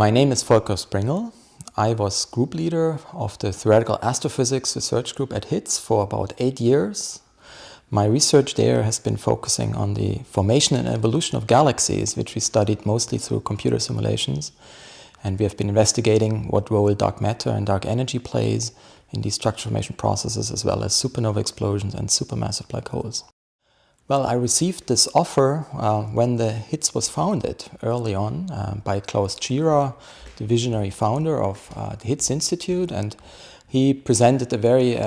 My name is Volker Springel. I was group leader of the Theroretical Astrophysics research group at HITS for about 8 years. My research there has been focusing on the formation and evolution of galaxies, which we studied mostly through computer simulations. And we have been investigating what role dark matter and dark energy plays in these structure formation processes, as well as supernova explosions and supermassive black holes. Well, I received this offer when the HITS was founded early on by Klaus Tschira, the visionary founder of the HITS Institute, and he presented a very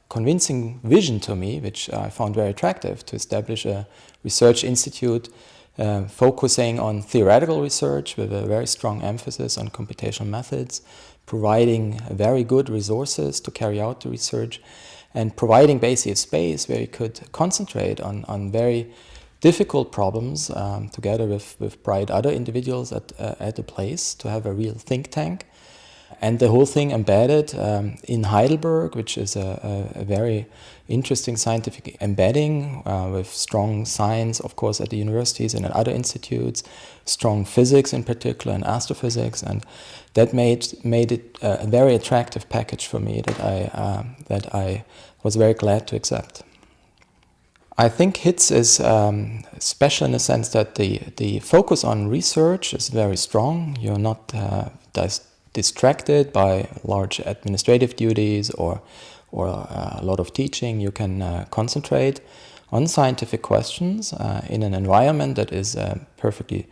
convincing vision to me, which I found very attractive, to establish a research institute focusing on theoretical research with a very strong emphasis on computational methods, providing very good resources to carry out the research, and providing basically a space where you could concentrate on very difficult problems together with bright other individuals at the place to have a real think tank. And the whole thing embedded in Heidelberg, which is a very interesting scientific embedding with strong science, of course, at the universities and at other institutes, strong physics in particular, and astrophysics, and that made it a very attractive package for me that I was very glad to accept. I think HITS is special in the sense that the focus on research is very strong. You're not distracted by large administrative duties or a lot of teaching. You can concentrate on scientific questions in an environment that is perfectly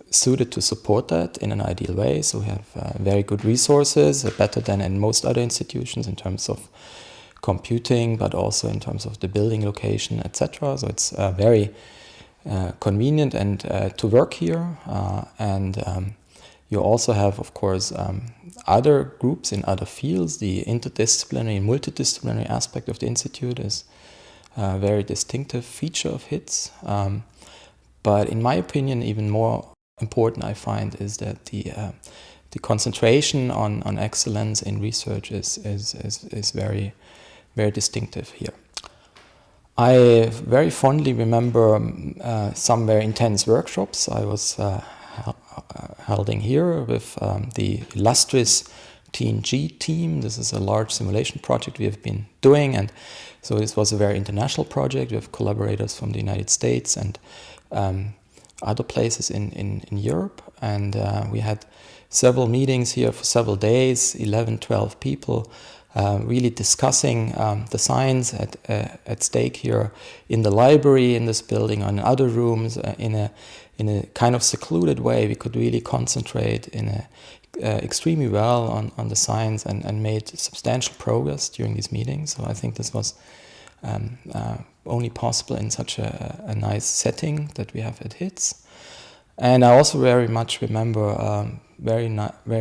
suited to support that in an ideal way. So we have very good resources, better than in most other institutions in terms of computing, but also in terms of the building location, etc. So it's very convenient and to work here. You also have, of course, other groups in other fields. The interdisciplinary and multidisciplinary aspect of the institute is a very distinctive feature of HITS. But in my opinion, even more important, I find, is that the concentration on excellence in research is very, very distinctive here. I very fondly remember some very intense workshops I was holding here with the illustrious TNG team. This is a large simulation project we have been doing, and so this was a very international project with collaborators from the United States and other places in Europe, and we had several meetings here for several days, 11, 12 people, really discussing the science at stake here in the library, in this building, or in other rooms, in a kind of secluded way. We could really concentrate extremely well on the science and made substantial progress during these meetings. So I think this was only possible in such a nice setting that we have at HITS. And I also very much remember very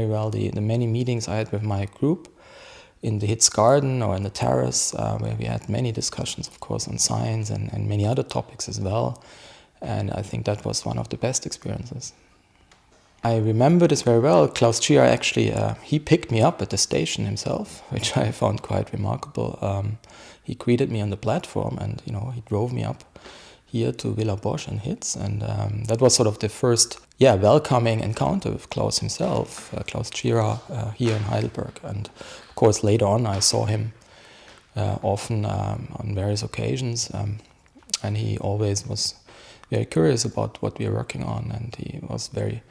well the many meetings I had with my group in the HITS garden or in the terrace, where we had many discussions, of course, on science and many other topics as well. And I think that was one of the best experiences. I remember this very well. Klaus Tschira actually, he picked me up at the station himself, which I found quite remarkable. He greeted me on the platform, and he drove me up here to Villa Bosch and HITS, and that was sort of the first welcoming encounter with Klaus himself, Klaus Tschira, here in Heidelberg. And of course later on I saw him often on various occasions, and he always was very curious about what we are working on, and he was very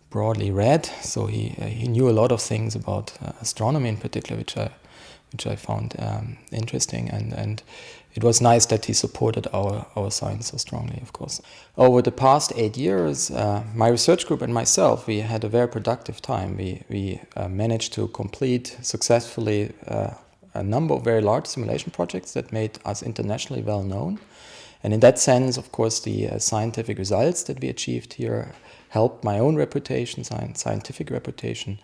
broadly read, so he knew a lot of things about astronomy in particular, which I found interesting, and it was nice that he supported our science so strongly, of course. Over the past 8 years, my research group and myself, we had a very productive time. We managed to complete successfully a number of very large simulation projects that made us internationally well known. And in that sense, of course, the scientific results that we achieved here helped my own reputation, scientific reputation,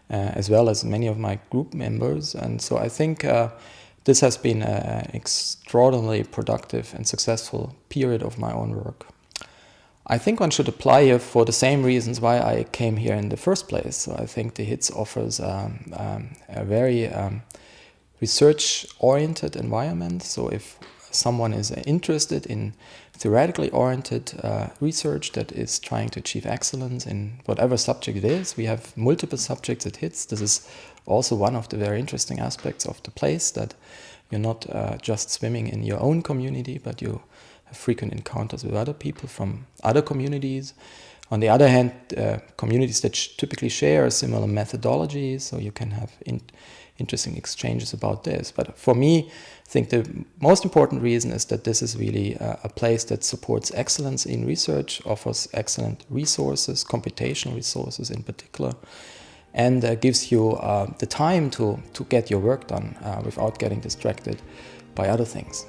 as well as many of my group members. And so I think this has been an extraordinarily productive and successful period of my own work. I think one should apply here for the same reasons why I came here in the first place. So I think the HITS offers a very research-oriented environment. So if someone is interested in theoretically oriented research that is trying to achieve excellence in whatever subject it is. We have multiple subjects it hits. This is also one of the very interesting aspects of the place, that you're not just swimming in your own community, but you have frequent encounters with other people from other communities. On the other hand, communities that typically share similar methodologies, so you can have interesting exchanges about this. But for me, I think the most important reason is that this is really a place that supports excellence in research, offers excellent resources, computational resources in particular, and gives you the time to get your work done without getting distracted by other things.